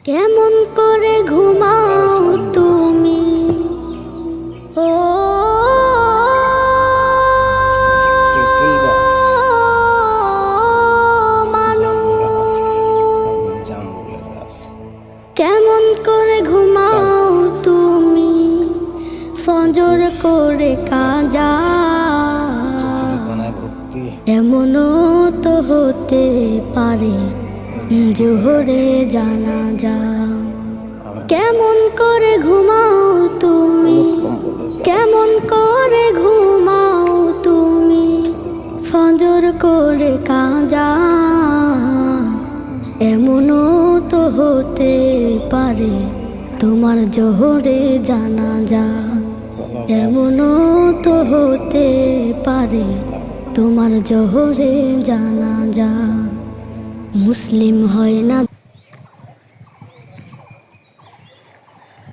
কেমন করে ঘুমাও তুমি ও মানুষ, কেমন করে ঘুমাও তুমি ফজর করে কাজা। এমনও তো হতে পারে জোহরে জানাজা। কেমন করে ঘুমাও তুমি, কেমন করে ঘুমাও তুমি ফজর করে কাজা। এমনও তো হতে পারে তোমার জোহরে জানাজা। এমনও তো হতে পারে তোমার জোহরে জানাজা। মুসলিম হয় না